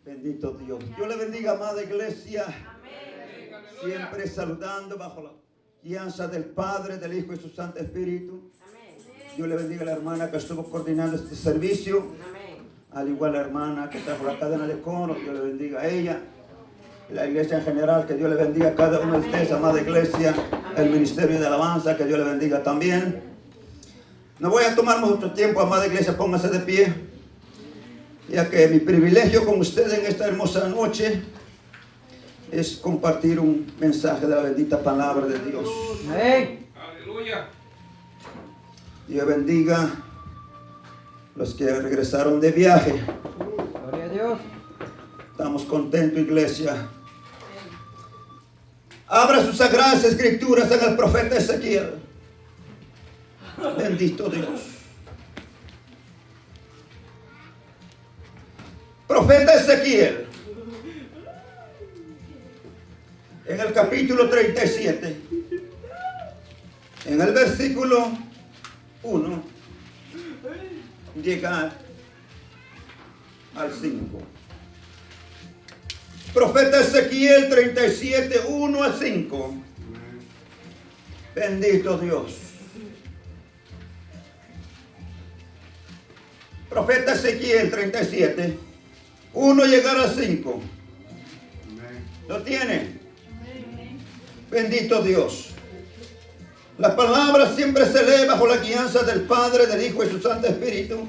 Bendito Dios. Dios le bendiga, amada iglesia. Siempre saludando bajo la guianza del Padre, del Hijo y su Santo Espíritu. Dios le bendiga a la hermana que estuvo coordinando este servicio. Al igual la hermana que trajo la cadena de coro. Dios le bendiga a ella. La iglesia en general, que Dios le bendiga a cada uno de ustedes, amada iglesia. El ministerio de alabanza, que Dios le bendiga también. No voy a tomar mucho tiempo, amada iglesia, póngase de pie, ya que mi privilegio con ustedes en esta hermosa noche es compartir un mensaje de la bendita palabra de Dios. Amén. Aleluya. Dios bendiga los que regresaron de viaje. Gloria a Dios. Estamos contentos, iglesia. Abra sus sagradas escrituras en el profeta Ezequiel. Bendito Dios. Profeta Ezequiel, en el capítulo 37, en el versículo 1, llega al 5. Profeta Ezequiel 37, 1 al 5. Bendito Dios. Profeta Ezequiel 37, 1 llegar al 5. ¿Lo tiene? Bendito Dios. La palabra siempre se lee bajo la guianza del Padre, del Hijo y su Santo Espíritu.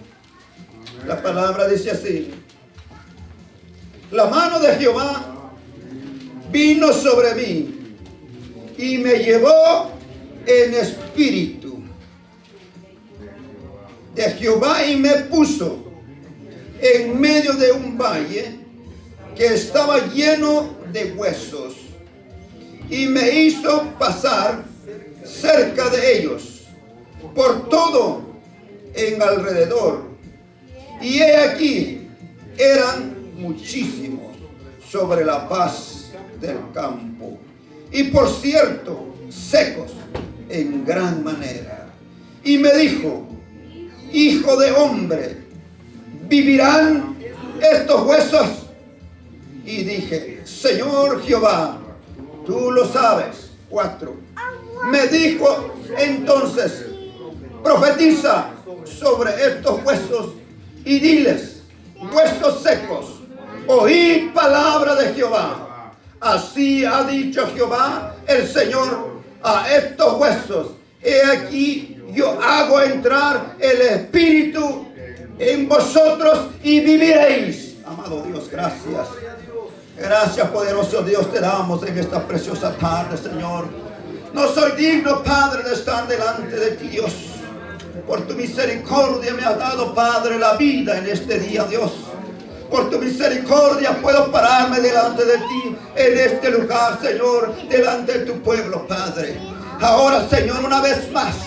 La palabra dice así: la mano de Jehová vino sobre mí y me llevó en espíritu de Jehová y me puso en medio de un valle que estaba lleno de huesos y me hizo pasar cerca de ellos por todo en alrededor, y he aquí eran muchísimos sobre la faz del campo, y por cierto secos en gran manera. Y me dijo: hijo de hombre, ¿vivirán estos huesos? Y dije: Señor Jehová, tú lo sabes. 4. Me dijo entonces: profetiza sobre estos huesos y diles: huesos secos, oíd palabra de Jehová. Así ha dicho Jehová el Señor a estos huesos: he aquí yo hago entrar el Espíritu en vosotros y viviréis. Amado Dios, gracias. Gracias, poderoso Dios, te damos en esta preciosa tarde, Señor. No soy digno, Padre, de estar delante de ti, Dios. Por tu misericordia me has dado, Padre, la vida en este día, Dios. Por tu misericordia puedo pararme delante de ti en este lugar, Señor, delante de tu pueblo, Padre. Ahora, Señor, una vez más,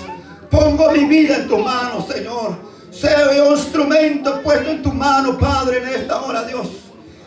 pongo mi vida en tu mano, Señor. Sea un instrumento puesto en tu mano, Padre, en esta hora, Dios.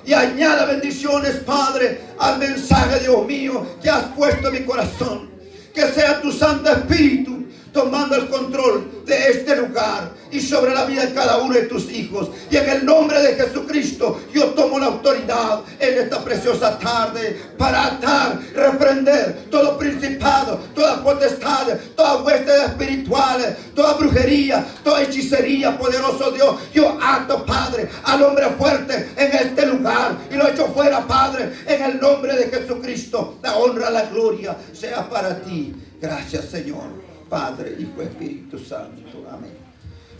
Y añada bendiciones, Padre, al mensaje, Dios mío, que has puesto en mi corazón. Que sea tu Santo Espíritu tomando el control de este lugar y sobre la vida de cada uno de tus hijos. Y en el nombre de Jesucristo yo tomo la autoridad en esta preciosa tarde para atar, reprender todo principado, toda potestad, todas huestes espirituales, toda brujería, toda hechicería, poderoso Dios. Yo ato, Padre, al hombre fuerte en este lugar y lo echo fuera, Padre, en el nombre de Jesucristo. La honra, la gloria sea para ti. Gracias, Señor. Padre, Hijo, Espíritu Santo. Amén.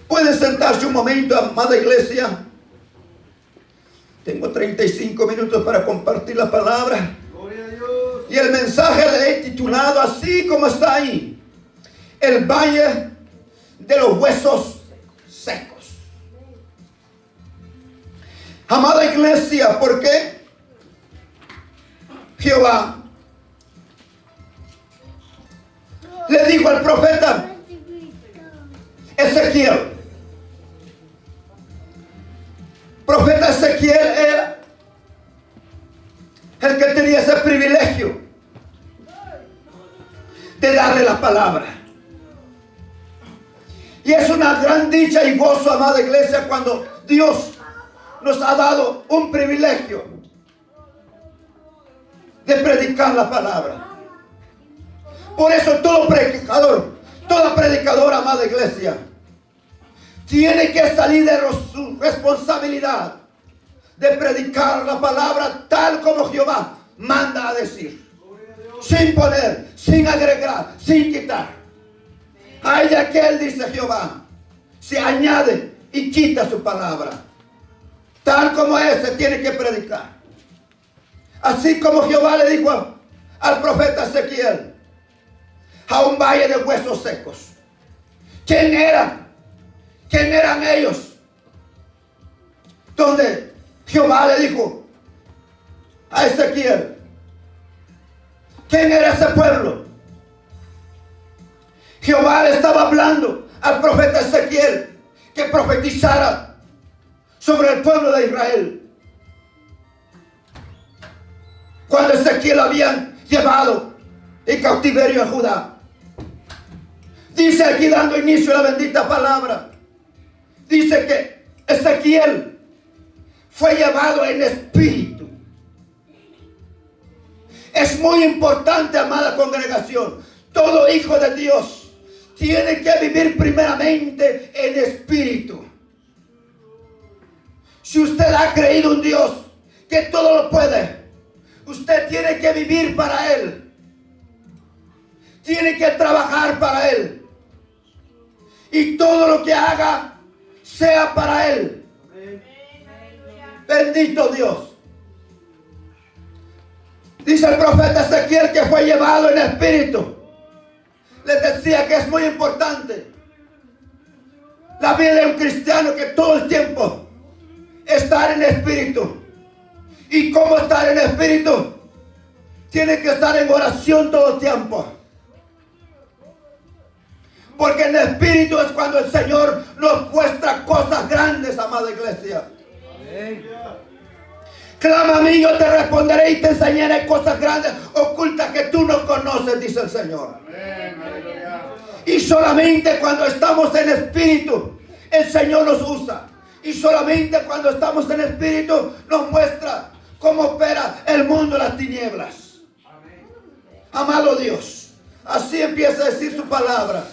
¿Pueden sentarse un momento, amada iglesia? Tengo 35 minutos para compartir la palabra. Gloria a Dios. Y el mensaje le he titulado así como está ahí: el valle de los huesos secos. Amada iglesia, ¿por qué Jehová le dijo al profeta Ezequiel? Profeta Ezequiel era el que tenía ese privilegio de darle la palabra. Y es una gran dicha y gozo, amada iglesia, cuando Dios nos ha dado un privilegio de predicar la palabra. Por eso todo predicador, toda predicadora, amada iglesia, tiene que salir de su responsabilidad de predicar la palabra tal como Jehová manda a decir, sin poner, sin agregar, sin quitar. Hay de aquel, dice Jehová, se añade y quita su palabra. Tal como se tiene que predicar. Así como Jehová le dijo al profeta Ezequiel, a un valle de huesos secos. ¿Quién era? ¿Quién eran ellos? Donde Jehová le dijo a Ezequiel, ¿quién era ese pueblo? Jehová le estaba hablando al profeta Ezequiel que profetizara sobre el pueblo de Israel. Cuando Ezequiel habían llevado en cautiverio a Judá. Dice aquí, dando inicio a la bendita palabra, dice que Ezequiel fue llevado en espíritu. Es muy importante, amada congregación, todo hijo de Dios tiene que vivir primeramente en espíritu. Si usted ha creído en Dios que todo lo puede, usted tiene que vivir para Él. Tiene que trabajar para Él. Y todo lo que haga sea para Él. Bendito Dios. Dice el profeta Ezequiel que fue llevado en espíritu. Les decía que es muy importante la vida de un cristiano, que todo el tiempo estar en espíritu. ¿Y cómo estar en espíritu? Tiene que estar en oración todo el tiempo. Porque en espíritu es cuando el Señor nos muestra cosas grandes, amada iglesia. Amén. Clama a mí, yo te responderé y te enseñaré cosas grandes ocultas que tú no conoces, dice el Señor. Amén. Y solamente cuando estamos en espíritu, el Señor nos usa. Y solamente cuando estamos en espíritu, nos muestra cómo opera el mundo de las tinieblas. Amén. Amado Dios, así empieza a decir su palabra.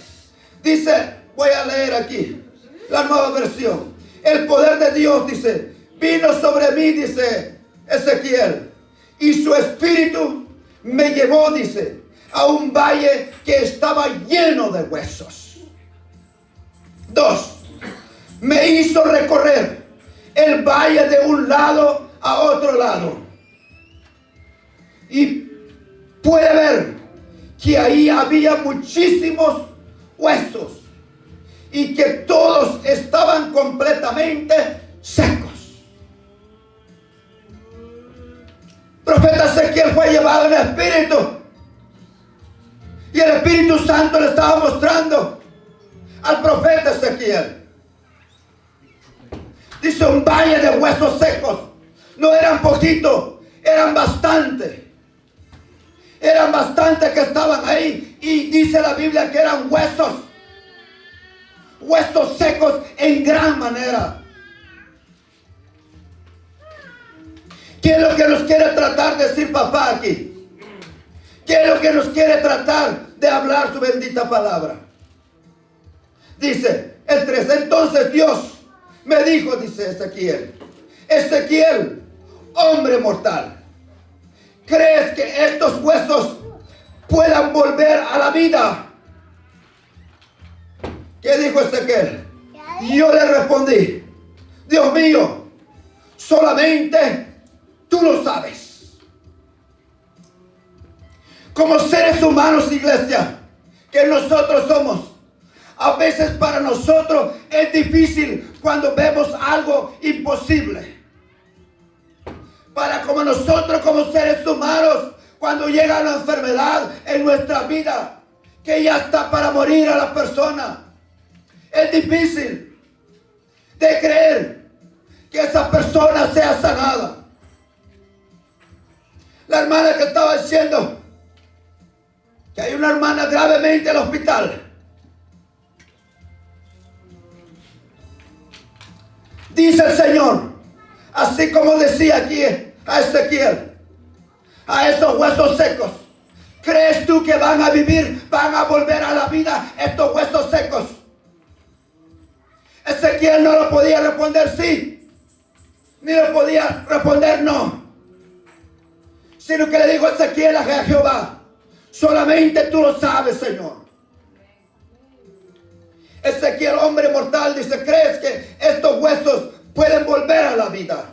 Dice, voy a leer aquí la nueva versión. El poder de Dios, dice, vino sobre mí, dice Ezequiel, y su espíritu me llevó, dice, a un valle que estaba lleno de huesos. 2. Me hizo recorrer el valle de un lado a otro lado. Y puede ver que ahí había muchísimos huesos y que todos estaban completamente secos. Profeta Ezequiel fue llevado en espíritu y el Espíritu Santo le estaba mostrando al profeta Ezequiel. Dice un valle de huesos secos. No eran poquitos, eran bastantes. Eran bastantes que estaban ahí. Y dice la Biblia que eran huesos. Huesos secos en gran manera. ¿Qué es lo que nos quiere tratar de decir papá aquí? ¿Qué es lo que nos quiere tratar de hablar su bendita palabra? Dice el 3. Entonces Dios me dijo, dice Ezequiel, Ezequiel, hombre mortal, ¿crees que estos huesos puedan volver a la vida? ¿Qué dijo Ezequiel? Y yo le respondí, Dios mío, solamente tú lo sabes. Como seres humanos, iglesia, que nosotros somos, a veces para nosotros es difícil cuando vemos algo imposible. Para como nosotros como seres humanos, cuando llega la enfermedad en nuestra vida, que ya está para morir a la persona, es difícil de creer que esa persona sea sanada. La hermana que estaba diciendo que hay una hermana gravemente en el hospital. Dice el Señor, Así como decía aquí a Ezequiel, a esos huesos secos, ¿crees tú que van a vivir, van a volver a la vida estos huesos secos? Ezequiel no lo podía responder sí, ni lo podía responder no, sino que le dijo Ezequiel a Jehová: solamente tú lo sabes, Señor. Ezequiel, hombre mortal, dice: ¿crees que estos huesos pueden volver a la vida?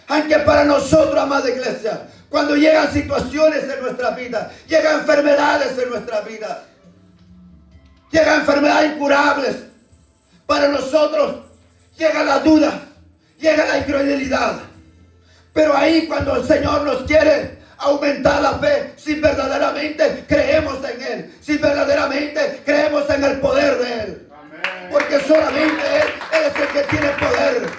Aunque para nosotros, amada iglesia, cuando llegan situaciones en nuestra vida, llegan enfermedades en nuestra vida, llegan enfermedades incurables, para nosotros llega la duda, llega la incredulidad. Pero ahí, cuando el Señor nos quiere aumentar la fe, si verdaderamente creemos en Él, si verdaderamente creemos en el poder de Él. Amén. Porque solamente Él es el que tiene poder.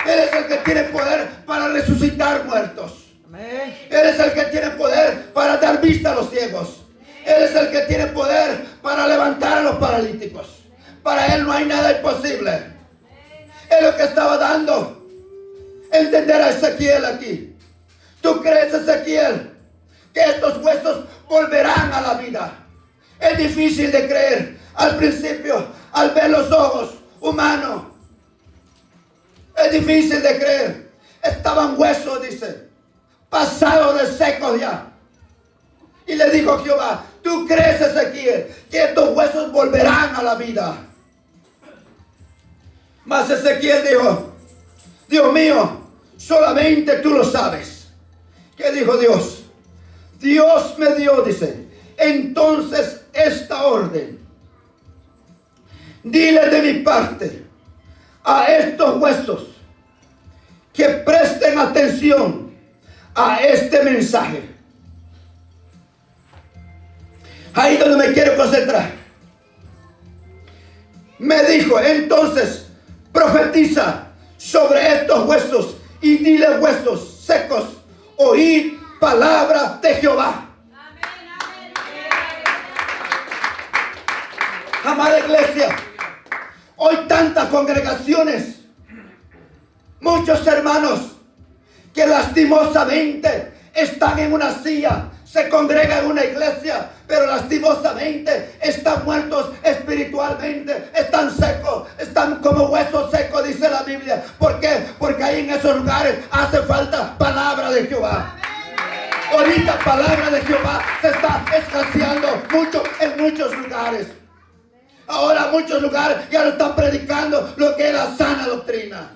Él es el que tiene poder para resucitar muertos. Amén. Él es el que tiene poder para dar vista a los ciegos. Él es el que tiene poder para levantar a los paralíticos. Para Él no hay nada imposible. Es lo que estaba dando entender a Ezequiel aquí. ¿Tú crees, Ezequiel, que estos huesos volverán a la vida? Es difícil de creer al principio, al ver los ojos humanos. Es difícil de creer. Estaban huesos, dice, pasados de secos ya. Y le dijo Jehová: ¿tú crees, Ezequiel, que estos huesos volverán a la vida? Mas Ezequiel dijo: Dios mío, solamente tú lo sabes. ¿Qué dijo Dios? Dios me dio, dice, entonces esta orden: dile de mi parte a estos huesos que presten atención a este mensaje. Ahí donde me quiero concentrar. Me dijo: entonces profetiza sobre estos huesos y dile: huesos secos, oíd palabra de Jehová. Amada iglesia, hoy tantas congregaciones, muchos hermanos que lastimosamente están en una silla, se congregan en una iglesia, pero lastimosamente están muertos espiritualmente, están secos, están como huesos secos, dice la Biblia. ¿Por qué? Porque ahí en esos lugares hace falta palabra de Jehová. Ahorita palabra de Jehová se está escaseando mucho en muchos lugares. Ahora muchos lugares ya no están predicando lo que es la sana doctrina.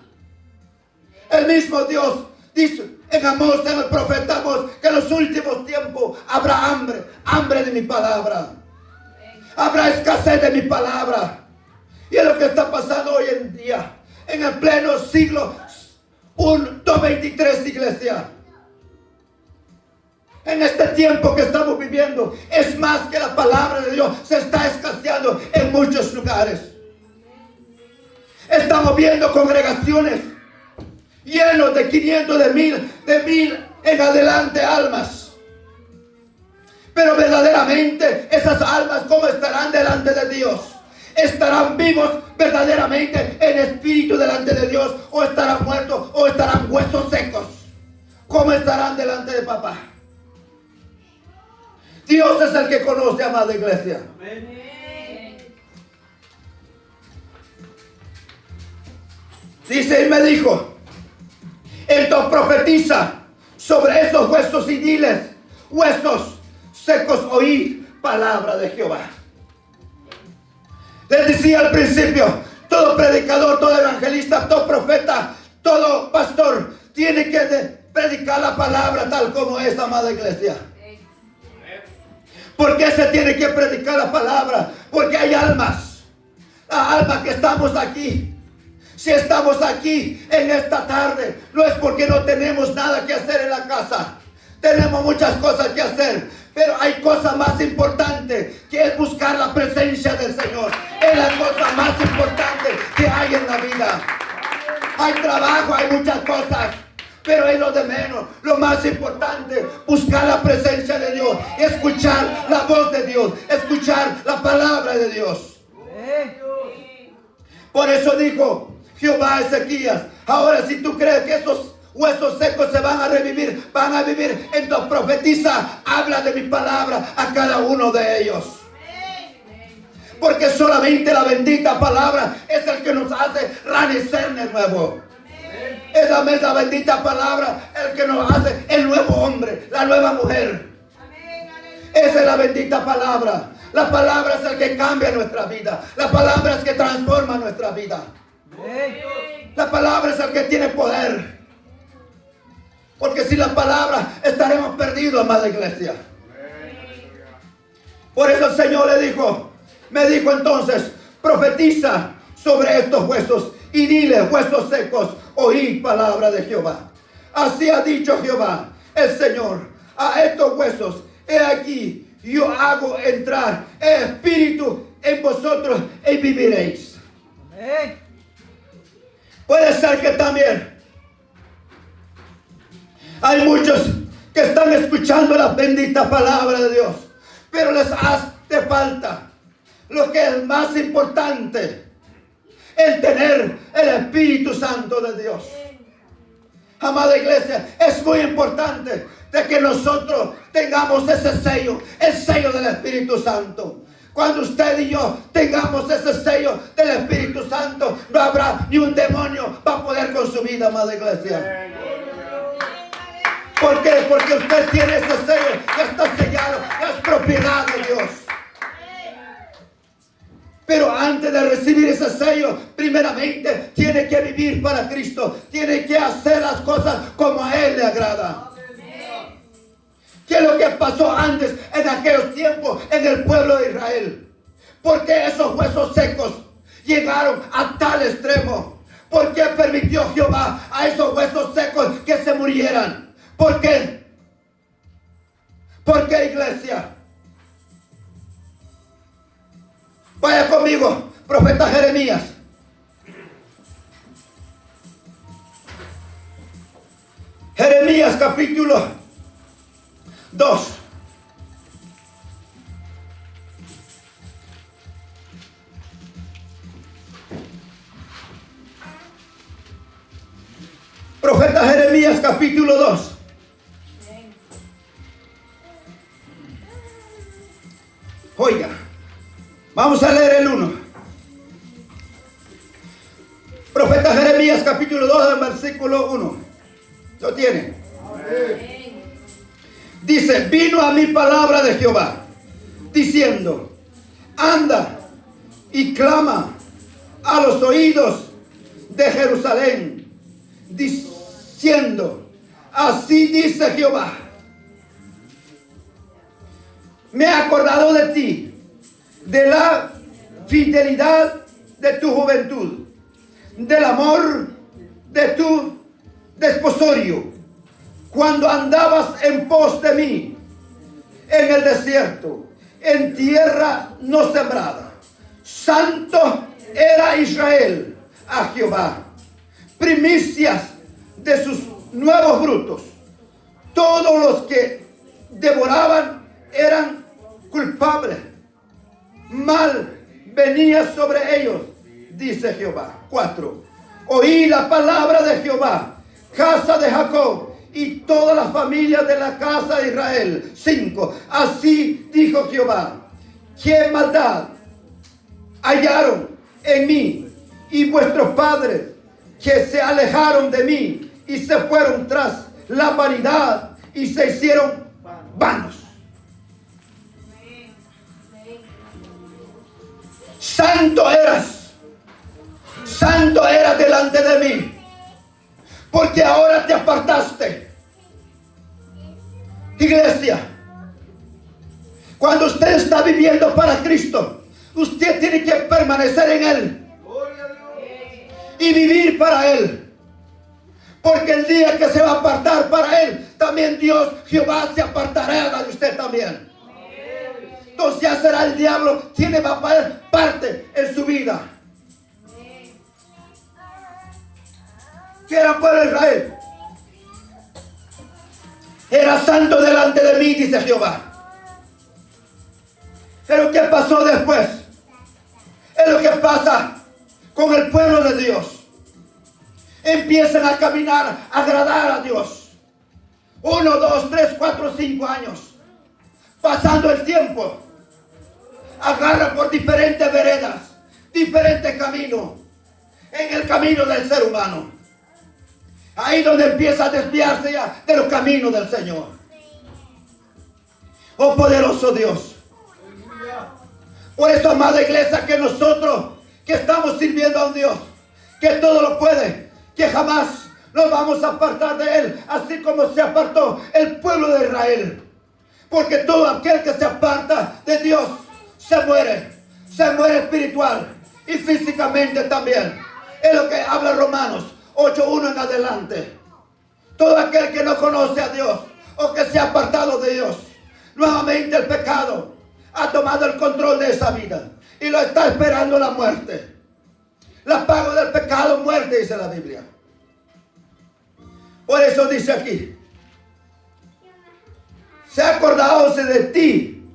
El mismo Dios dice en Amós, en el profeta Amós, que en los últimos tiempos habrá hambre de mi palabra. Habrá escasez de mi palabra. Y es lo que está pasando hoy en día, en el pleno siglo 2023, iglesia. En este tiempo que estamos viviendo, es más que la palabra de Dios se está escaseando en muchos lugares. Estamos viendo congregaciones llenos de 500, de mil en adelante almas. Pero verdaderamente esas almas, ¿cómo estarán delante de Dios? ¿Estarán vivos verdaderamente en espíritu delante de Dios? ¿O estarán muertos? ¿O estarán huesos secos? ¿Cómo estarán delante de papá? Dios es el que conoce, amada iglesia. Amén. Dice: y me dijo: entonces profetiza sobre esos huesos y diles: huesos secos, oíd palabra de Jehová. Les decía al principio, todo predicador, todo evangelista, todo profeta, todo pastor tiene que predicar la palabra tal como es, amada iglesia. ¿Por qué se tiene que predicar la palabra? Porque hay almas, las almas que estamos aquí. Si estamos aquí en esta tarde, no es porque no tenemos nada que hacer en la casa. Tenemos muchas cosas que hacer, pero hay cosas más importantes, que es buscar la presencia del Señor. Es la cosa más importante que hay en la vida. Hay trabajo, hay muchas cosas, pero es lo de menos. Lo más importante, buscar la presencia de Dios, escuchar la voz de Dios, escuchar la palabra de Dios. Por eso dijo Jehová a Ezequías: ahora si tú crees que esos huesos secos se van a revivir, van a vivir, entonces profetiza, habla de mi palabra a cada uno de ellos. Porque solamente la bendita palabra es el que nos hace renacer de nuevo. Es la bendita palabra el que nos hace el nuevo hombre, la nueva mujer. Esa es la bendita palabra. La palabra es el que cambia nuestra vida. La palabra es el que transforma nuestra vida. La palabra es el que tiene poder. Porque sin la palabra estaremos perdidos, amada iglesia. Por eso el Señor me dijo entonces: profetiza sobre estos huesos y dile: huesos secos, oíd palabra de Jehová. Así ha dicho Jehová, el Señor, a estos huesos: he aquí, yo hago entrar espíritu en vosotros y viviréis. Amén. Puede ser que también hay muchos que están escuchando la bendita palabra de Dios, pero les hace falta lo que es más importante: el tener el Espíritu Santo de Dios. Amada iglesia, es muy importante de que nosotros tengamos ese sello, el sello del Espíritu Santo. Cuando usted y yo tengamos ese sello del Espíritu Santo, no habrá ni un demonio va a poder con su vida, amada iglesia. ¿Por qué? Porque usted tiene ese sello, que está sellado, es propiedad de Dios. Pero antes de recibir ese sello, primeramente tiene que vivir para Cristo. Tiene que hacer las cosas como a Él le agrada. ¿Qué es lo que pasó antes en aquellos tiempos en el pueblo de Israel? ¿Por qué esos huesos secos llegaron a tal extremo? ¿Por qué permitió Jehová a esos huesos secos que se murieran? ¿Por qué? ¿Por qué, iglesia? Vaya conmigo, profeta Jeremías. Jeremías capítulo 2. Profeta Jeremías capítulo 2. Oiga, vamos a leer el 1. Profeta Jeremías capítulo 2 del versículo 1. ¿Lo tiene? Amén. Dice: vino a mi palabra de Jehová, diciendo: anda y clama a los oídos de Jerusalén, diciendo: así dice Jehová, me he acordado de ti, de la fidelidad de tu juventud, del amor de tu desposorio, cuando andabas en pos de mí en el desierto, en tierra no sembrada. Santo era Israel a Jehová, primicias de sus nuevos frutos. Todos los que devoraban eran culpables. Mal venía sobre ellos, dice Jehová. 4. Oí la palabra de Jehová, casa de Jacob, y todas las familias de la casa de Israel. 5. Así dijo Jehová: ¿qué maldad hallaron en mí y vuestros padres, que se alejaron de mí y se fueron tras la vanidad y se hicieron vanos? Santo eras delante de mí, porque ahora te apartaste. Iglesia, cuando usted está viviendo para Cristo, usted tiene que permanecer en Él y vivir para Él, porque el día que se va a apartar para Él, también Dios, Jehová, se apartará de usted también. Entonces ya será el diablo quien va a poner parte en su vida. ¿Qué era el pueblo de Israel? Era santo delante de mí, dice Jehová. Pero ¿qué pasó después? Es lo que pasa con el pueblo de Dios. empiezan a caminar, a agradar a Dios. 1, 2, 3, 4, 5 años. Pasando el tiempo, agarran por diferentes veredas, diferentes caminos, en el camino del ser humano. Ahí donde empieza a desviarse ya de los caminos del Señor. Oh poderoso Dios. Por eso, amada iglesia, que nosotros que estamos sirviendo a un Dios que todo lo puede, que jamás nos vamos a apartar de Él, así como se apartó el pueblo de Israel. Porque todo aquel que se aparta de Dios se muere espiritual y físicamente también. Es lo que habla Romanos 8:1 en adelante. Todo aquel que no conoce a Dios o que se ha apartado de Dios, nuevamente el pecado ha tomado el control de esa vida y lo está esperando la muerte. La paga del pecado, muerte, dice la Biblia. Por eso dice aquí: se ha acordado de ti,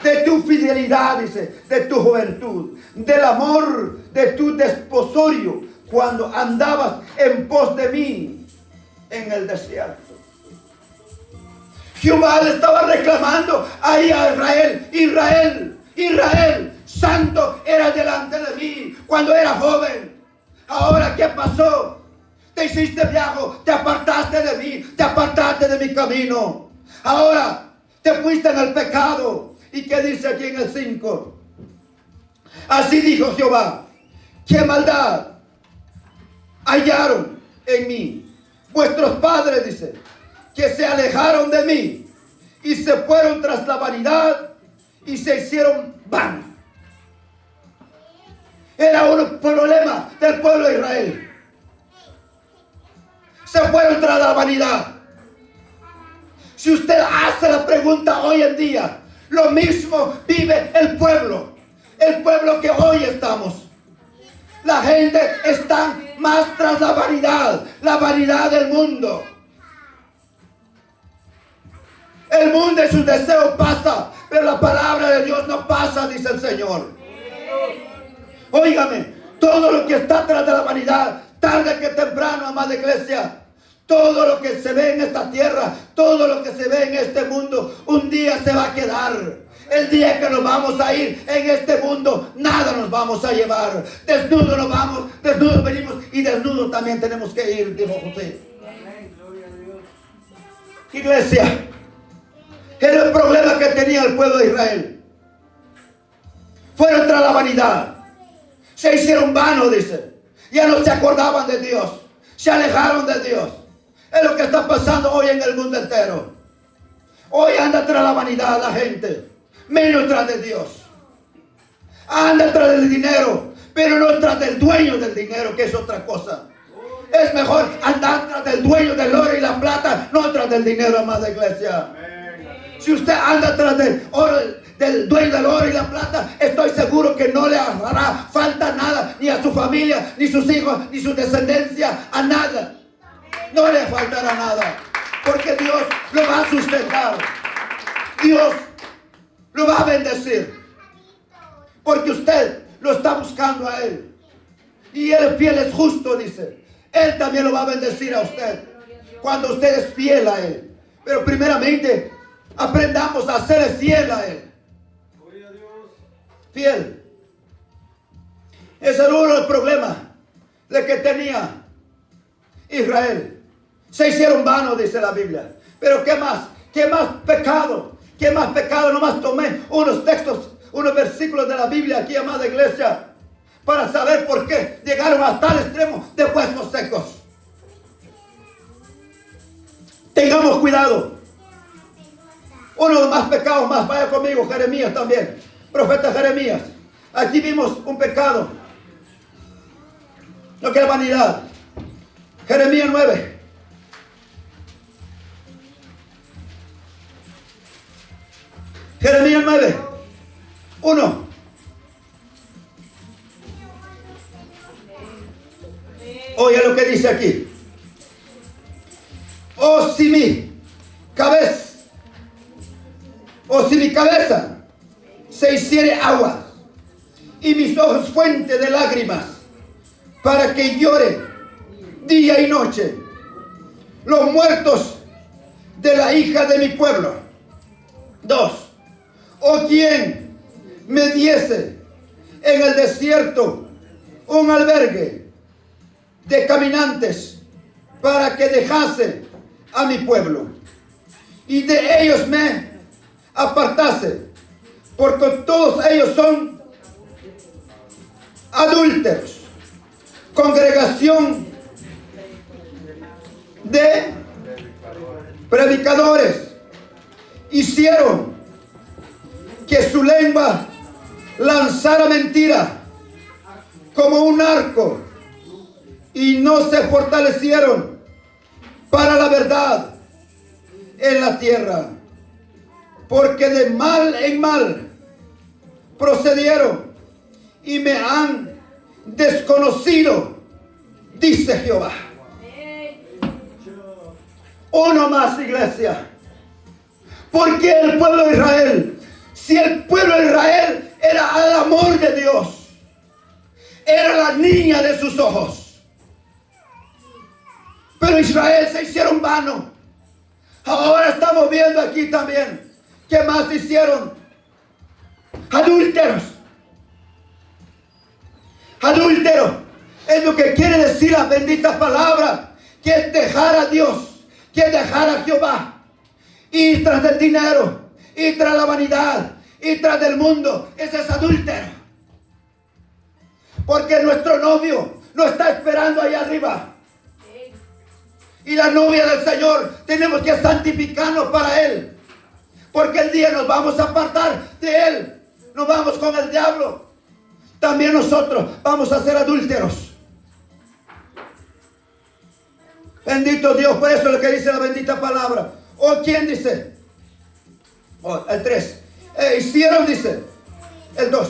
de tu fidelidad, dice, de tu juventud, del amor de tu desposorio, cuando andabas en pos de mí en el desierto. Jehová le estaba reclamando ahí a Israel: Israel, Israel, santo era delante de mí cuando era joven. Ahora, ¿qué pasó? Te hiciste viejo, te apartaste de mí, te apartaste de mi camino. Ahora te fuiste en el pecado. ¿Y qué dice aquí en el 5? Así dijo Jehová: ¿qué maldad hallaron en mí vuestros padres? Dice, que se alejaron de mí y se fueron tras la vanidad y se hicieron vanos. Era un problema del pueblo de Israel. Se fueron tras la vanidad. Si usted hace la pregunta hoy en día, lo mismo vive el pueblo que hoy estamos. La gente está más tras la vanidad del mundo. El mundo y sus deseos pasa, pero la palabra de Dios no pasa, dice el Señor. Óigame, todo lo que está tras de la vanidad, tarde que temprano, amada iglesia, todo lo que se ve en esta tierra, todo lo que se ve en este mundo, un día se va a quedar. El día que nos vamos a ir en este mundo, nada nos vamos a llevar. Desnudos nos vamos, desnudos venimos y desnudos también tenemos que ir, dijo José. Iglesia, era el problema que tenía el pueblo de Israel. Fueron tras la vanidad. Se hicieron vanos, dice. Ya no se acordaban de Dios. Se alejaron de Dios. Es lo que está pasando hoy en el mundo entero. Hoy anda tras la vanidad la gente, menos tras de Dios. Anda tras del dinero, pero no tras del dueño del dinero, que es otra cosa. Es mejor andar tras del dueño del oro y la plata, no tras del dinero, amada iglesia. Si usted anda tras del oro, del dueño del oro y la plata, estoy seguro que no le hará falta nada, ni a su familia, ni sus hijos, ni su descendencia, a nada. No le faltará nada, porque Dios lo va a sustentar. Dios lo va a bendecir, porque usted lo está buscando a Él. Y Él fiel es justo, dice. Él también lo va a bendecir a usted cuando usted es fiel a Él. Pero primeramente, aprendamos a ser fiel a Él. Fiel. Ese era uno de los problemas de que tenía Israel. Se hicieron vanos, dice la Biblia. Pero ¿qué más? ¿Qué más pecado? ¿Qué más pecado? Nomás tomé unos textos, unos versículos de la Biblia aquí, amada iglesia, para saber por qué llegaron a tal extremo de huesos secos. Tengamos cuidado. Uno de los más pecados más, vaya conmigo, Jeremías también. Profeta Jeremías. Aquí vimos un pecado. Lo que es vanidad. Jeremías 9. Jeremías 9. 1. Oye lo que dice aquí. Oh, si mi cabeza se hiciere agua y mis ojos fuente de lágrimas, para que llore día y noche los muertos de la hija de mi pueblo. 2. O quien me diese en el desierto un albergue de caminantes para que dejase a mi pueblo y de ellos me apartase, porque todos ellos son adúlteros, congregación de predicadores, hicieron que su lengua lanzara mentira como un arco y no se fortalecieron para la verdad en la tierra, porque de mal en mal procedieron y me han desconocido, dice Jehová. Uno más, iglesia. Porque el pueblo de Israel, si el pueblo de Israel era el amor de Dios, era la niña de sus ojos, pero Israel se hicieron vano. Ahora estamos viendo aquí también que más hicieron adúlteros. Adúltero es lo que quiere decir la bendita palabra, que es dejar a Dios, que es dejar a Jehová, ir tras del dinero, ir tras la vanidad, ir tras del mundo. Ese es adúltero. Porque nuestro novio no está esperando allá arriba. Y la novia del Señor tenemos que santificarnos para Él. Porque el día nos vamos a apartar de Él, nos vamos con el diablo, también nosotros vamos a ser adúlteros. Bendito Dios, por eso es lo que dice la bendita palabra. ¿O quién dice? El 3. Hicieron, dice. El 2.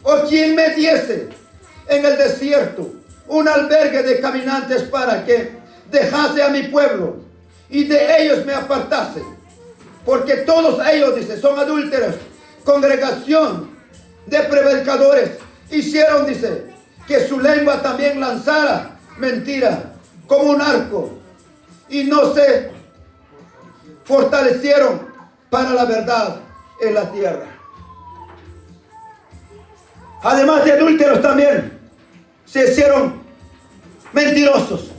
O quien me diese en el desierto un albergue de caminantes para que dejase a mi pueblo y de ellos me apartase. Porque todos ellos, dice, son adúlteros, congregación de predicadores. Hicieron, dice, que su lengua también lanzara mentira como un arco y no se fortalecieron para la verdad en la tierra. Además de adúlteros también se hicieron mentirosos.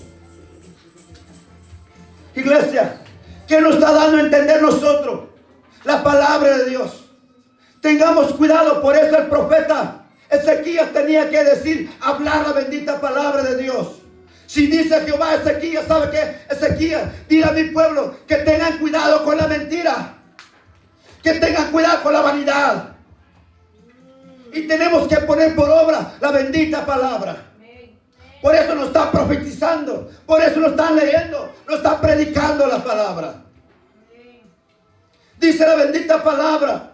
Iglesia, ¿qué nos está dando a entender nosotros? La palabra de Dios. Tengamos cuidado, por eso el profeta Ezequías tenía que decir, hablar la bendita palabra de Dios. Si dice Jehová a Ezequías, ¿sabe qué? Ezequías, dile a mi pueblo que tengan cuidado con la mentira, que tengan cuidado con la vanidad. Y tenemos que poner por obra la bendita palabra. Por eso nos están profetizando, por eso nos están leyendo, nos están predicando la palabra. Dice la bendita palabra.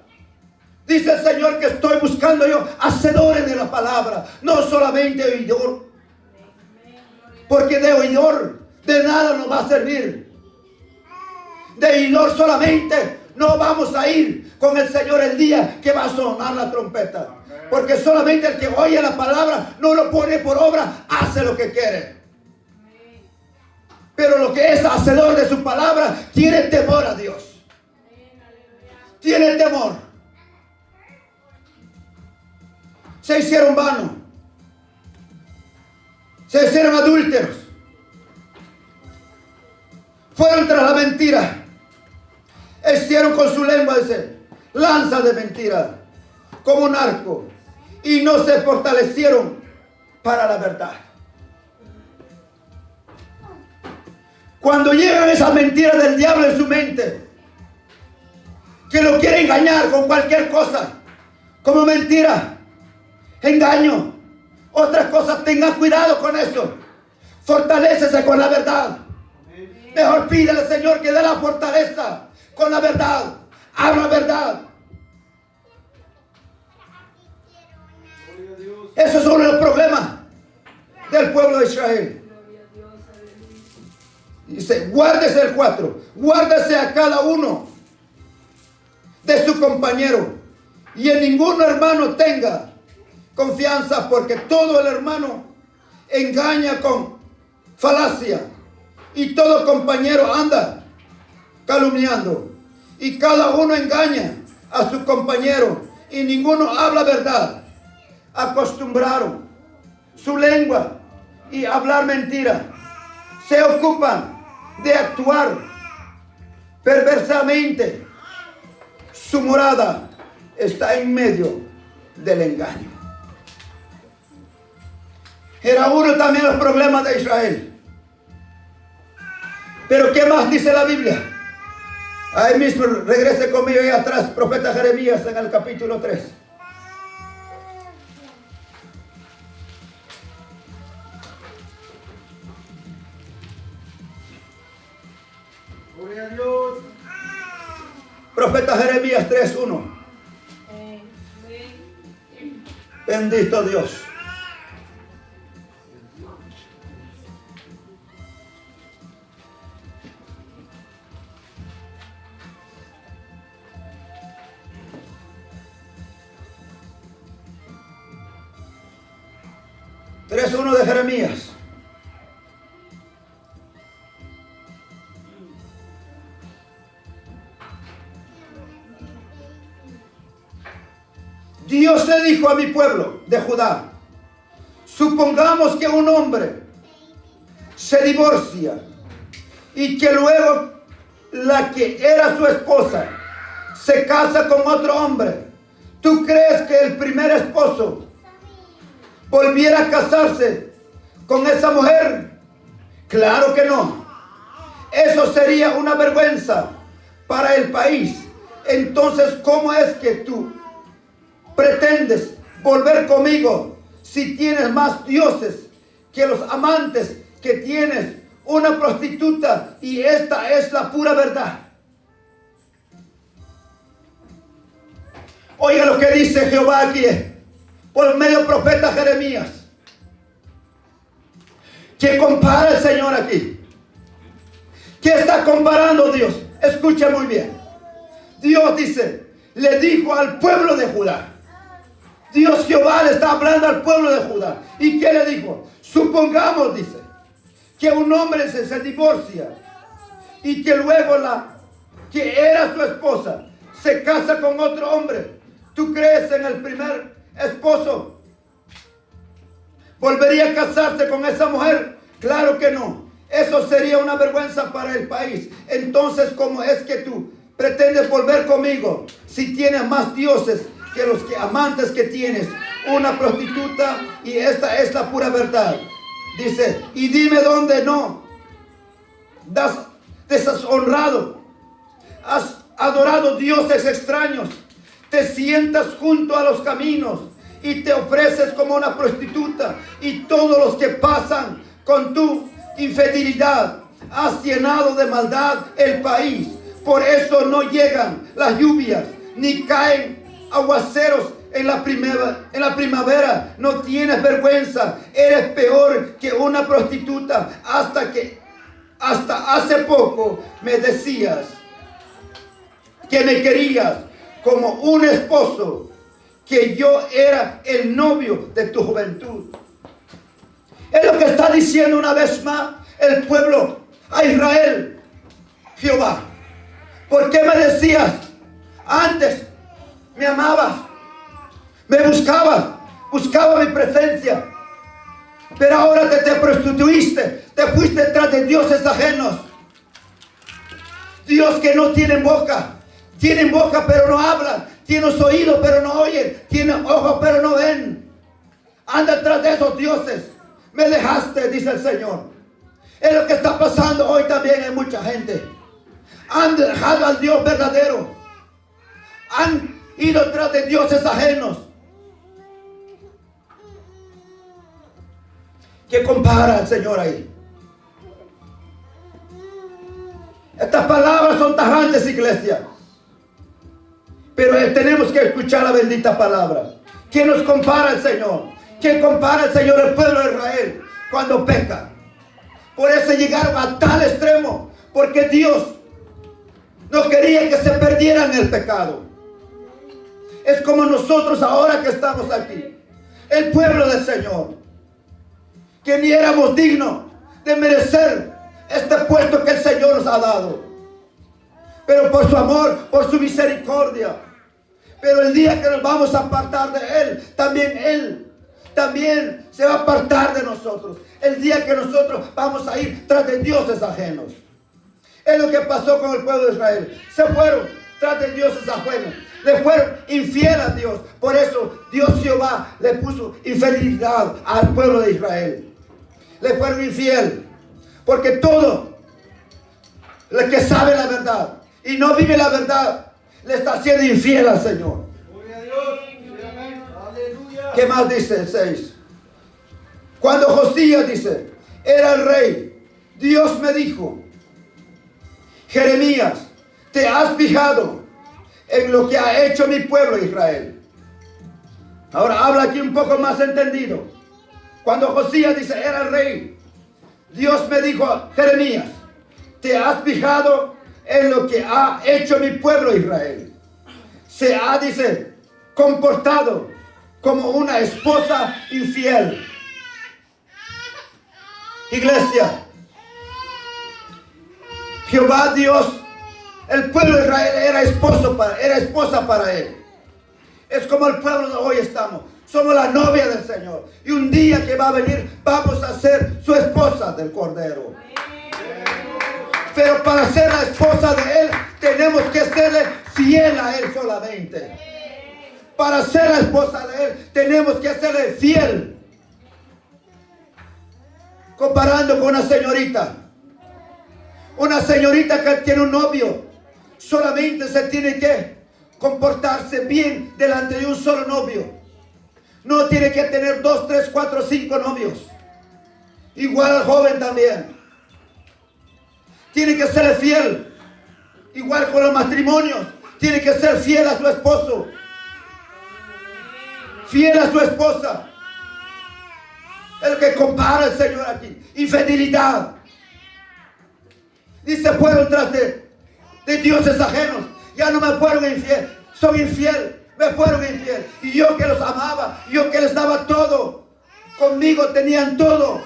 Dice el Señor que estoy buscando yo hacedores de la palabra, no solamente oidor. Porque de oidor de nada nos va a servir. De oidor solamente no vamos a ir con el Señor el día que va a sonar la trompeta. Porque solamente el que oye la palabra no lo pone por obra, hace lo que quiere. Pero lo que es hacedor de su palabra tiene temor a Dios. Tiene temor. Se hicieron vanos. Se hicieron adúlteros. Fueron tras la mentira. Hicieron con su lengua, dice, lanza de mentira, como un arco. Y no se fortalecieron para la verdad. Cuando llegan esas mentiras del diablo en su mente, que lo quiere engañar con cualquier cosa, como mentira, engaño, otras cosas, tengan cuidado con eso. Fortalécese con la verdad. Mejor pídele al Señor que dé la fortaleza con la verdad. Habla verdad. Esos son los problemas del pueblo de Israel. Dice, guárdese el 4. Guárdese a cada uno de su compañero. Y en ningún hermano tenga confianza, porque todo el hermano engaña con falacia, y todo compañero anda calumniando, y cada uno engaña a su compañero, y ninguno habla verdad. Acostumbraron su lengua y hablar mentira. Se ocupan de actuar perversamente. Su morada está en medio del engaño. Era uno también de los problemas de Israel. Pero ¿qué más dice la Biblia? Ahí mismo regrese conmigo ahí atrás, profeta Jeremías en el capítulo 3. Gloria a Dios. Profeta Jeremías 3:1. Bendito Dios. De Jeremías. Dios le dijo a mi pueblo de Judá: supongamos que un hombre se divorcia y que luego la que era su esposa se casa con otro hombre. ¿Tú crees que el primer esposo volviera a casarse con esa mujer? Claro que no. Eso sería una vergüenza para el país. Entonces, ¿cómo es que tú pretendes volver conmigo si tienes más dioses que los amantes que tienes una prostituta? Y esta es la pura verdad. Oiga lo que dice Jehová aquí por medio del profeta Jeremías. ¿Qué compara el Señor aquí? ¿Qué está comparando Dios? Escucha muy bien. Dios dice, le dijo al pueblo de Judá. Dios Jehová le está hablando al pueblo de Judá. ¿Y qué le dijo? Supongamos, dice, que un hombre se divorcia y que luego la que era su esposa se casa con otro hombre. ¿Tú crees en el primer esposo volvería a casarse con esa mujer? Claro que no. Eso sería una vergüenza para el país. Entonces, ¿cómo es que tú pretendes volver conmigo si tienes más dioses que los que amantes que tienes? Una prostituta, y esta es la pura verdad. Dice, y dime dónde no das deshonrado, has adorado dioses extraños, te sientas junto a los caminos y te ofreces como una prostituta, y todos los que pasan con tu infidelidad has llenado de maldad el país. Por eso no llegan las lluvias ni caen aguaceros en la primavera. No tienes vergüenza, eres peor que una prostituta. Hasta hace poco me decías que me querías como un esposo, que yo era el novio de tu juventud. Es lo que está diciendo una vez más el pueblo a Israel. Jehová, ¿por qué me decías antes? Me amabas, me buscaba mi presencia, pero ahora te prostituiste, te fuiste tras de dioses ajenos. Dios que no tienen boca, tienen boca pero no hablan, tienen oídos pero no oyen, tienen ojos pero no ven. Anda tras de esos dioses. Me dejaste, dice el Señor. Es lo que está pasando hoy también en mucha gente. Han dejado al Dios verdadero. Han ido tras de dioses ajenos. ¿Qué compara el Señor ahí? Estas palabras son tajantes, iglesia. Pero tenemos que escuchar la bendita palabra. ¿Quién nos compara el Señor? ¿Quién compara el Señor el pueblo de Israel cuando peca? Por eso llegaron a tal extremo, porque Dios no quería que se perdieran en el pecado. Es como nosotros ahora que estamos aquí, el pueblo del Señor, que ni éramos dignos de merecer este puesto que el Señor nos ha dado. Pero por su amor, por su misericordia. Pero el día que nos vamos a apartar de Él también se va a apartar de nosotros. El día que nosotros vamos a ir tras de dioses ajenos. Es lo que pasó con el pueblo de Israel. Se fueron tras de dioses ajenos. Le fueron infiel a Dios. Por eso Dios Jehová le puso infidelidad al pueblo de Israel. Le fueron infiel. Porque todo el que sabe la verdad y no vive la verdad, le está siendo infiel al Señor. Gloria a Dios. Aleluya. ¿Qué más dice el 6? Cuando Josías dice, era el rey, Dios me dijo, Jeremías, ¿te has fijado en lo que ha hecho mi pueblo Israel? Ahora habla aquí un poco más entendido. Cuando Josías dice, era el rey, Dios me dijo, Jeremías, ¿te has fijado en lo que ha hecho mi pueblo Israel? Se ha, dice, comportado como una esposa infiel. Iglesia, Jehová Dios, el pueblo de Israel era esposa para él. Es como el pueblo de hoy estamos. Somos la novia del Señor. Y un día que va a venir, vamos a ser su esposa del Cordero. Pero para ser la esposa de Él, tenemos que serle fiel a Él solamente. Para ser la esposa de Él, tenemos que serle fiel. Comparando con una señorita. Una señorita que tiene un novio, solamente se tiene que comportarse bien delante de un solo novio. No tiene que tener 2, 3, 4, 5 novios. Igual al joven también. Tiene que ser fiel. Igual con los matrimonios. Tiene que ser fiel a su esposo. Fiel a su esposa. Es lo que compara el Señor aquí. Infidelidad. Dice, fueron tras de dioses ajenos. Ya no me fueron infiel. Soy infiel. Me fueron infiel. Y yo que los amaba. Yo que les daba todo. Conmigo tenían todo.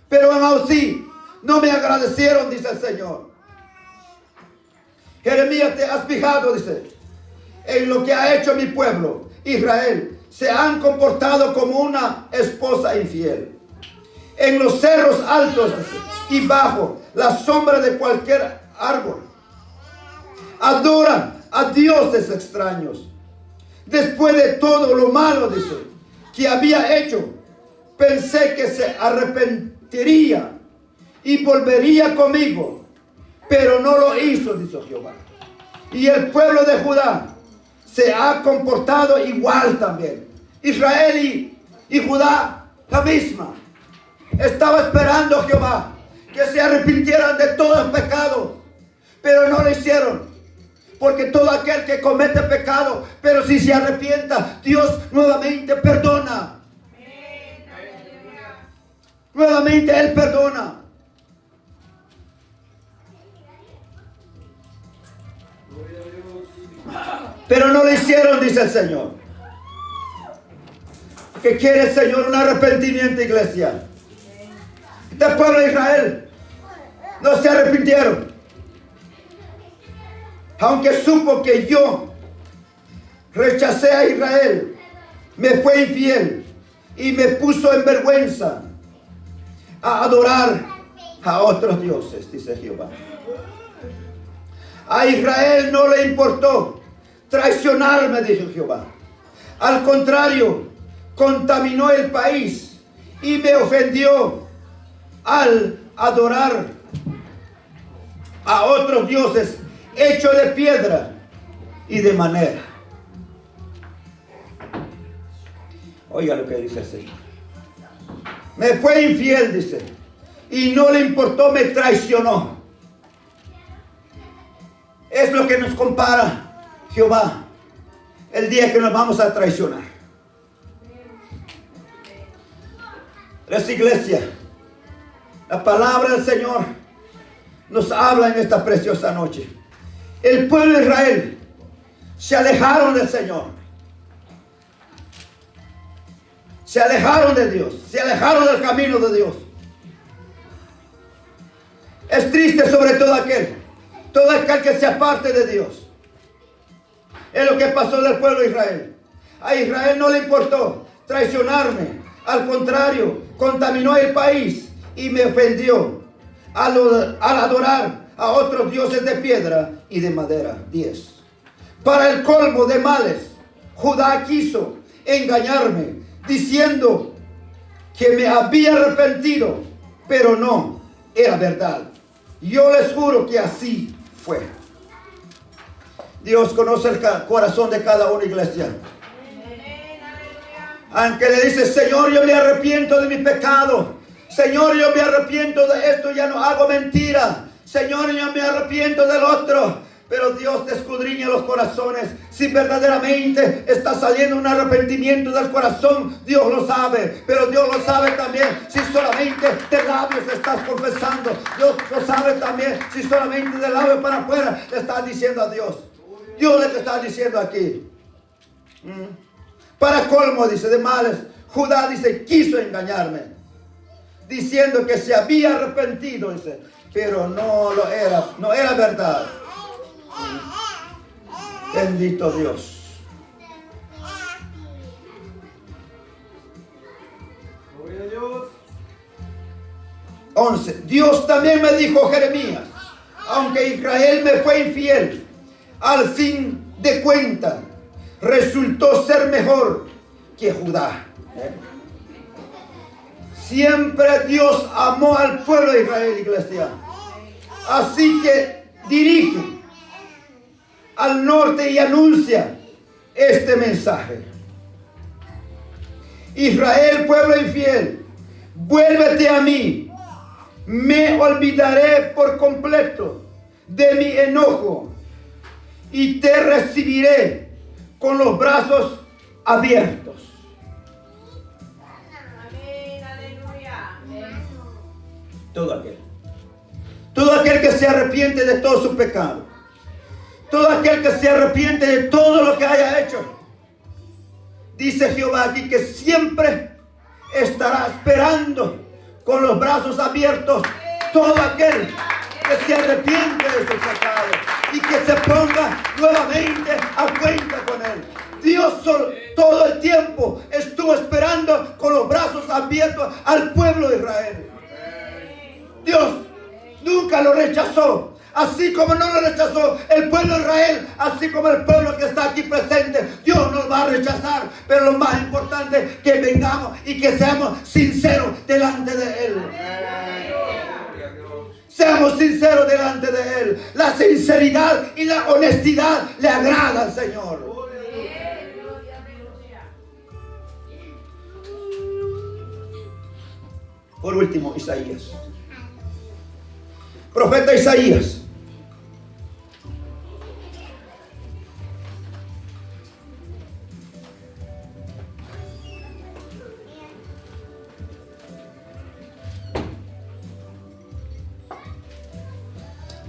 Pero aún así no me agradecieron, dice el Señor. Jeremías, ¿te has fijado? Dice, en lo que ha hecho mi pueblo, Israel. Se han comportado como una esposa infiel. En los cerros altos, dice, y bajo la sombra de cualquier árbol. Adoran a dioses extraños. Después de todo lo malo, dice, que había hecho, pensé que se arrepentiría y volvería conmigo, pero no lo hizo, dice Jehová. Y el pueblo de Judá se ha comportado igual también. Israel y Judá, la misma. Estaba esperando Jehová que se arrepintieran de todo el pecado, pero no lo hicieron. Porque todo aquel que comete pecado, pero si se arrepienta, Dios nuevamente perdona. Nuevamente Él perdona. Pero no lo hicieron, dice el Señor. ¿Qué quiere el Señor? Un arrepentimiento, iglesia. Este pueblo de Israel no se arrepintieron. Aunque supo que yo rechacé a Israel, me fue infiel y me puso en vergüenza a adorar a otros dioses, dice Jehová. A Israel no le importó traicionarme, dijo Jehová. Al contrario, contaminó el país y me ofendió al adorar a otros dioses hechos de piedra y de madera. Oiga lo que dice el Señor. Me fue infiel, dice, y no le importó, me traicionó. Es lo que nos compara Jehová el día que nos vamos a traicionar. Esa iglesia, la palabra del Señor nos habla en esta preciosa noche. El pueblo de Israel se alejaron del Señor. Se alejaron de Dios. Se alejaron del camino de Dios. Es triste sobre todo aquel que se aparte de Dios. Es lo que pasó del pueblo de Israel. A Israel no le importó traicionarme. Al contrario, contaminó el país y me ofendió al adorar a otros dioses de piedra y de madera. 10. Para el colmo de males, Judá quiso engañarme, diciendo que me había arrepentido, pero no era verdad. Yo les juro que así fue. Dios conoce el corazón de cada una, iglesia. Aunque le dice: Señor, yo me arrepiento de mi pecado. Señor, yo me arrepiento de esto, ya no hago mentira. Señor, yo me arrepiento del otro. Pero Dios te escudriña los corazones. Si verdaderamente está saliendo un arrepentimiento del corazón, Dios lo sabe. Pero Dios lo sabe también si solamente de labios estás confesando. Dios lo sabe también si solamente de labios para afuera le estás diciendo a Dios. Dios le está diciendo aquí. Para colmo, dice, de males, Judá, dice, quiso engañarme, diciendo que se había arrepentido, dice, pero no lo era, no era verdad. Bendito Dios. Gloria a Dios. 11. Dios también me dijo, Jeremías, aunque Israel me fue infiel, al fin de cuentas resultó ser mejor que Judá. Siempre Dios amó al pueblo de Israel, iglesia. Así que dirige al norte y anuncia este mensaje. Israel, pueblo infiel, vuélvete a mí. Me olvidaré por completo de mi enojo y te recibiré con los brazos abiertos. Amén, aleluya. Todo aquel que se arrepiente de todo su pecado, todo aquel que se arrepiente de todo lo que haya hecho, dice Jehová aquí que siempre estará esperando con los brazos abiertos todo aquel que se arrepiente de su pecado y que se ponga nuevamente a cuenta con él. Dios todo el tiempo estuvo esperando con los brazos abiertos al pueblo de Israel. Dios nunca lo rechazó. Así como no lo rechazó el pueblo de Israel, así como el pueblo que está aquí presente, Dios nos va a rechazar. Pero lo más importante es que vengamos y que seamos sinceros delante de Él. Seamos sinceros delante de Él. La sinceridad y la honestidad le agrada al Señor. Por último, Isaías. Profeta Isaías.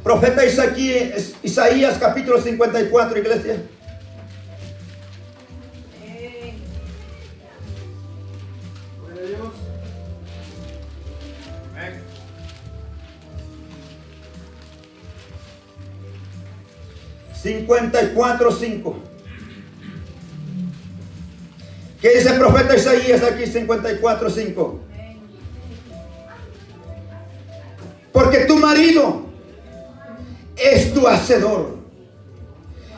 Profeta Isaías capítulo 54, iglesia. Gloria a Dios. Amén. 54:5. ¿Qué dice el profeta Isaías aquí? 54:5. Porque tu marido es tu hacedor.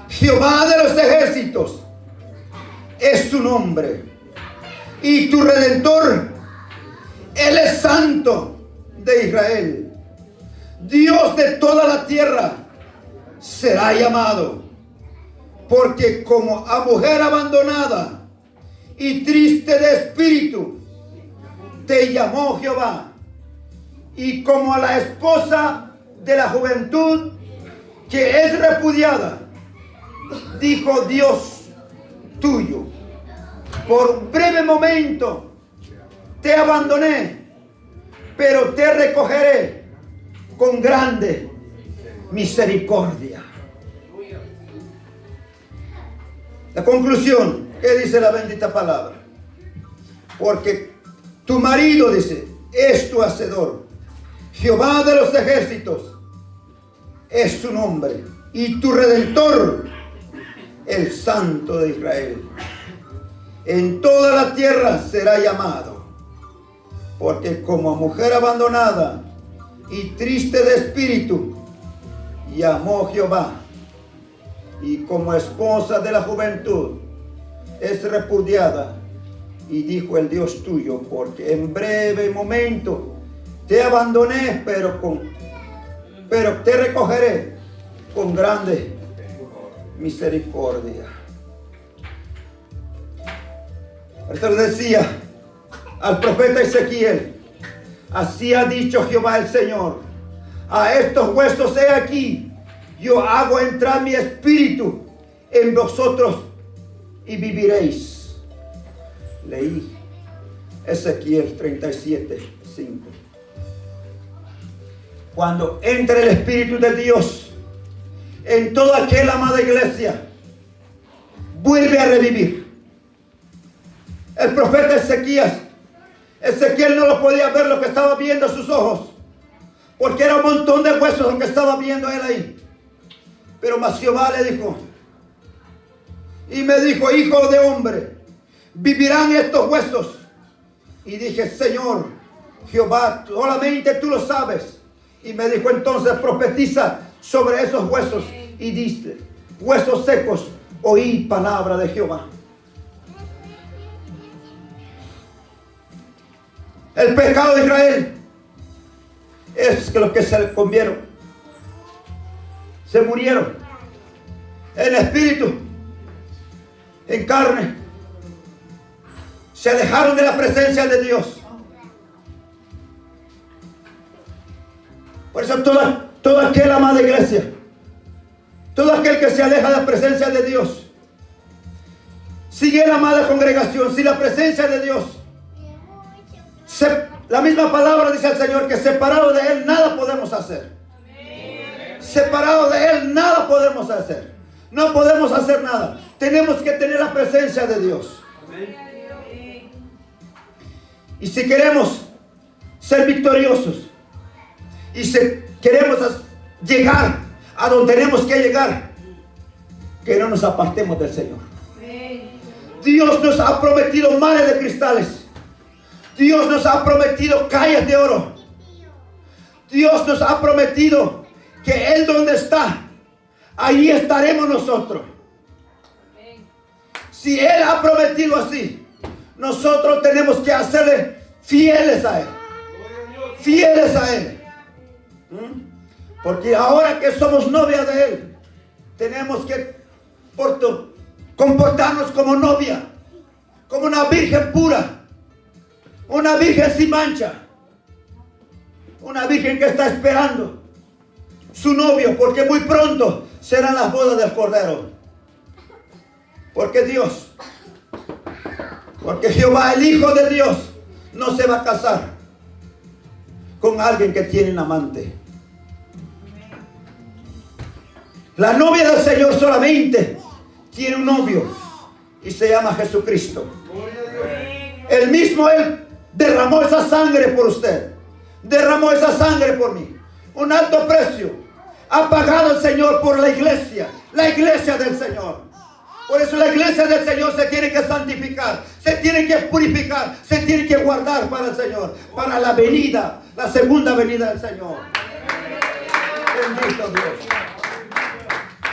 Jehová de los ejércitos es su nombre. Y tu redentor, Él es santo de Israel. Dios de toda la tierra será llamado. Porque como a mujer abandonada y triste de espíritu, te llamó Jehová. Y como a la esposa de la juventud que es repudiada, dijo Dios tuyo, por un breve momento te abandoné, pero te recogeré con grande misericordia. La conclusión, ¿qué dice la bendita palabra? Porque tu marido, dice, es tu hacedor. Jehová de los ejércitos es su nombre, y tu Redentor, el Santo de Israel. En toda la tierra será llamado, porque como mujer abandonada y triste de espíritu, llamó Jehová, y como esposa de la juventud es repudiada, y dijo el Dios tuyo, porque en breve momento te abandoné, pero te recogeré con grande misericordia. Esto le decía al profeta Ezequiel: así ha dicho Jehová el Señor, a estos huesos he aquí, yo hago entrar mi espíritu en vosotros y viviréis. Leí Ezequiel 37:5. Cuando entre el Espíritu de Dios en toda aquella amada iglesia, vuelve a revivir. El profeta Ezequiel no lo podía ver lo que estaba viendo a sus ojos, porque era un montón de huesos lo que estaba viendo él ahí. Pero mas Jehová le dijo, y me dijo: hijo de hombre, ¿vivirán estos huesos? Y dije: Señor Jehová, solamente tú lo sabes. Y me dijo entonces: profetiza sobre esos huesos y dice: huesos secos, oí palabra de Jehová. El pecado de Israel es que los que se comieron, se murieron en espíritu, en carne, se alejaron de la presencia de Dios. Por eso toda aquella amada iglesia, todo aquel que se aleja de la presencia de Dios, sigue la amada congregación sin la presencia de Dios. La misma palabra dice el Señor que separado de Él nada podemos hacer. Separado de Él nada podemos hacer. No podemos hacer nada. Tenemos que tener la presencia de Dios. Y si queremos ser victoriosos, y si queremos llegar a donde tenemos que llegar, que no nos apartemos del Señor. Dios nos ha prometido mares de cristales. Dios nos ha prometido calles de oro. Dios nos ha prometido que Él donde está, ahí estaremos nosotros. Si Él ha prometido así, nosotros tenemos que hacerle fieles a Él. Fieles a Él. Porque ahora que somos novia de Él, tenemos que comportarnos como novia, como una virgen pura, una virgen sin mancha, una virgen que está esperando su novio, porque muy pronto serán las bodas del Cordero. Porque Jehová, el Hijo de Dios, no se va a casar con alguien que tiene un amante. La novia del Señor solamente tiene un novio y se llama Jesucristo. El mismo Él derramó esa sangre por usted, derramó esa sangre por mí, un alto precio ha pagado el Señor por la iglesia del Señor. Por eso la iglesia del Señor se tiene que santificar, se tiene que purificar, se tiene que guardar para el Señor, para la venida, la segunda venida del Señor. Bendito Dios.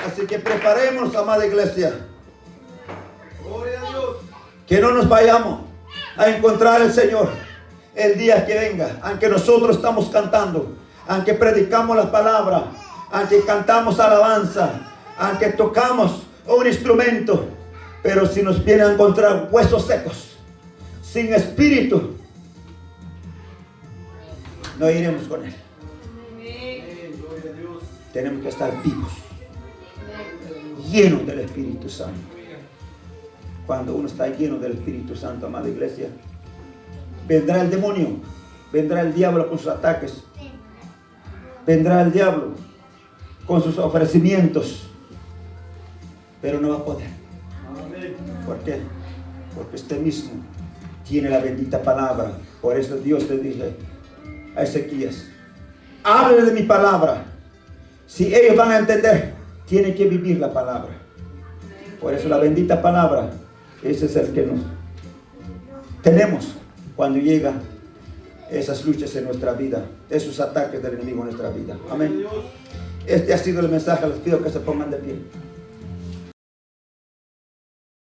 Así que preparemos, amada iglesia, que no nos vayamos a encontrar el Señor el día que venga. Aunque nosotros estamos cantando, aunque predicamos la palabra, aunque cantamos alabanza, aunque tocamos un instrumento, pero si nos viene a encontrar huesos secos, sin espíritu, no iremos con Él. Tenemos que estar vivos, llenos del Espíritu Santo. Cuando uno está lleno del Espíritu Santo, amada iglesia, vendrá el demonio, vendrá el diablo con sus ataques, vendrá el diablo con sus ofrecimientos, pero no va a poder. ¿Por qué? Porque usted mismo tiene la bendita palabra. Por eso Dios le dice a Ezequías: hable de mi palabra. Si ellos van a entender, tienen que vivir la palabra. Por eso la bendita palabra, ese es el que nos tenemos cuando llegan esas luchas en nuestra vida, esos ataques del enemigo en nuestra vida. Amén. Este ha sido el mensaje. Les pido que se pongan de pie.